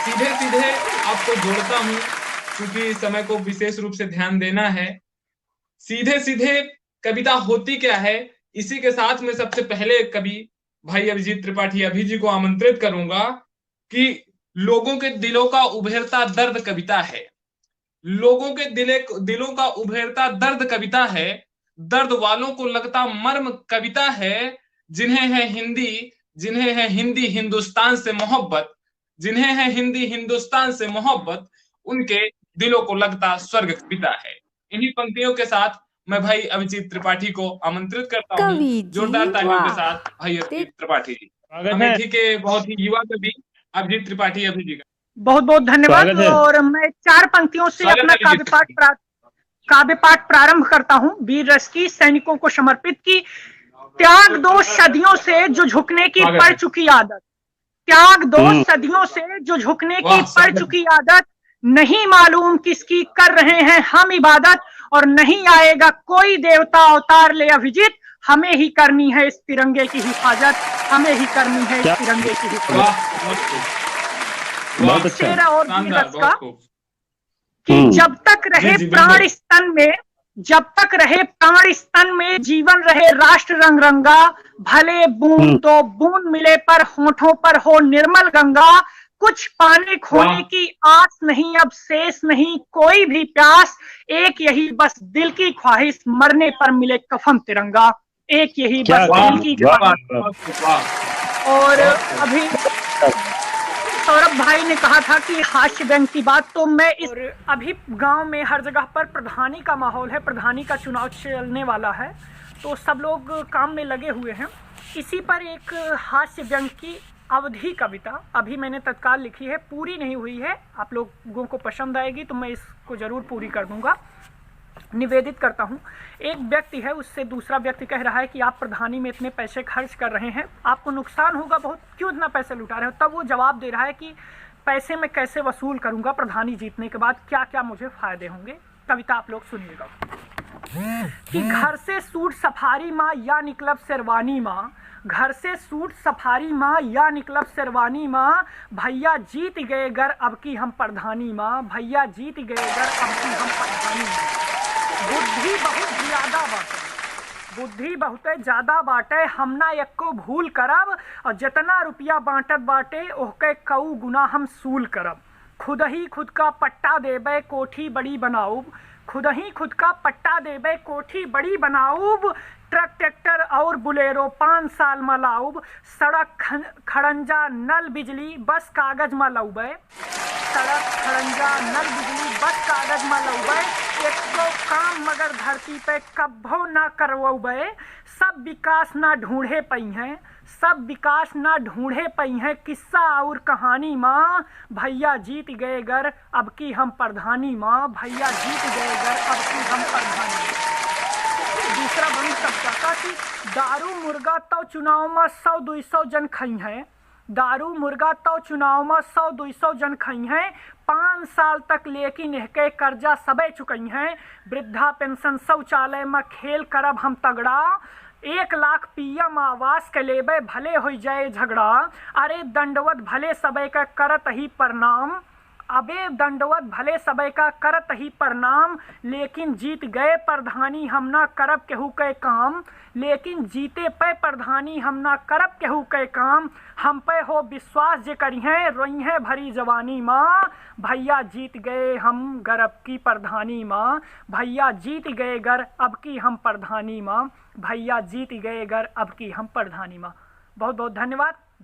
सीधे सीधे आपको जोड़ता हूँ, क्योंकि समय को विशेष रूप से ध्यान देना है। सीधे सीधे कविता होती क्या है, इसी के साथ मैं सबसे पहले कवि भाई अभिजीत त्रिपाठी अभी जी को आमंत्रित करूंगा कि लोगों के दिलों का उभरता दर्द कविता है। लोगों के दिलों का उभरता दर्द कविता है। दर्द वालों को लगता मर्म कविता है। जिन्हें है हिंदी हिंदुस्तान से मोहब्बत, जिन्हें है हिंदी हिंदुस्तान से मोहब्बत, उनके दिलों को लगता स्वर्ग कविता है। इन्हीं पंक्तियों के साथ मैं भाई अभिजीत त्रिपाठी को आमंत्रित करता हूँ। कवि जी जोरदार तालियों के वाह। साथ भाई अभिजीत त्रिपाठी जी, स्वागत है। अमेठी के बहुत ही युवा कवि अभिजीत त्रिपाठी अभी जी का बहुत बहुत धन्यवाद। स्वागत है। और मैं 4 पंक्तियों से स्वागत अपना है अभिजीत। काव्य पाठ प्रारंभ करता हूँ। वीर रस की सैनिकों को समर्पित की। त्याग दो सदियों से जो झुकने की स्वागत पड़ है। चुकी आदत, त्याग दो सदियों से जो झुकने की वाह, पड़ स्वागत। चुकी आदत, नहीं मालूम किसकी कर रहे हैं हम इबादत, और नहीं आएगा कोई देवता अवतार ले अभिजीत, हमें ही करनी है इस तिरंगे की हिफाजत, हमें ही करनी है इस तिरंगे की हिफाजत। वाह, बहुत खूब। बहुत अच्छा। शेर और वीर शानदार, रस का बहुत खूब। कि जब तक रहे जी, प्राण बिल्कुल। स्तन में, जब तक रहे प्राण स्तन में, जीवन रहे राष्ट्र रंगरंगा, भले बूंद दो बूंद मिले पर होठों पर हो निर्मल गंगा, कुछ पाने खोने वाह। की आस नहीं, अब शेष नहीं कोई भी प्यास, एक यही बस दिल की ख्वाहिश, मरने पर मिले कफन तिरंगा, एक यही क्या बस वाह, दिल की वाह, ख्वाहिश। बहुत खूब, वाह। और बहुत खूब। अभी सौरभ भाई ने कहा था कि हास्य व्यंग की बात, तो मैं और अभी गांव में हर जगह पर प्रधानी का माहौल है, प्रधानी का चुनाव चलने वाला है, तो सब लोग काम में लगे हुए हैं। इसी पर एक हास्य व्यंग की अवधि कविता अभी मैंने तत्काल लिखी है, पूरी नहीं हुई है, आप लोगों को पसंद आएगी तो मैं इसको जरूर पूरी कर दूंगा। निवेदित करता हूँ। एक व्यक्ति है, उससे दूसरा व्यक्ति कह रहा है कि आप प्रधानी में इतने पैसे खर्च कर रहे हैं, आपको नुकसान होगा बहुत, क्यों इतना पैसे लुटा रहे हो। तब वो जवाब दे रहा है कि पैसे मैं कैसे वसूल करूंगा, प्रधानी जीतने के बाद क्या क्या मुझे फायदे होंगे। कविता आप लोग सुनिएगा कि घर से सूट सफारी माँ या निकलब शेरवानी माँ, घर से सूट सफारी माँ या निकलब शेरवानी माँ, भैया जीत गए घर अब की हम प्रधानी माँ, भैया जीत गए घर अब की हम प्रधानी माँ। बुद्धि बहुत ज्यादा बाटे, बुद्धि बहुत ज्यादा बाटे, हमना एको भूल करब, और जितना रुपया बांटत बाटे ओहके कऊ गुना हम सूल करब। खुद ही खुद का पट्टा देबे कोठी बड़ी बनाऊब, खुद ही खुद का पट्टा देबे कोठी बड़ी बनाऊब, ट्रक ट्रैक्टर और बुलेरो 5 साल में लाऊब, सड़क खड़ंजा नल बिजली बस कागज में लौबे, सड़क खड़ंजा नल बिजली बस कागज में लौबे, एको काम मगर धरती पे कब्बो ना करवबे, सब विकास ना ढूंढे पई हैं, सब विकास ना ढूंढे पई हैं, किस्सा और कहानी माँ, भैया जीत गए घर अब की हम प्रधानी माँ, भैया जीत गए घर अब की हम प्रधानी। दूसरा बंद कविता का कि दारू मुर्गा तो चुनाव में 100-200 जन खई हैं, दारू मुर्गा तो चुनाव में 100-200 जन खई हैं, 5 साल तक लेकिन एहके कर्जा सबे चुकई हैं, वृद्धा पेंशन शौचालय में खेल करब हम तगड़ा, 1 लाख पीएम आवास के लेबे भले हो जाए झगड़ा, अरे दंडवत भले सबे का करत ही प्रणाम, अबे दंडवत भले सबे का करत ही प्रणाम, लेकिन जीत गए प्रधानी हम ना करब केहू के काम, लेकिन जीते पे प्रधानी हम ना करब केहू के काम, हम पे हो विश्वास जे करी हैं रोई हैं भरी जवानी माँ, भैया जीत गए हम घर अब की प्रधानी माँ, भैया जीत गए घर अब की हम प्रधानी माँ, भैया जीत गए घर अब की हम प्रधानी माँ। बहुत बहुत धन्यवाद।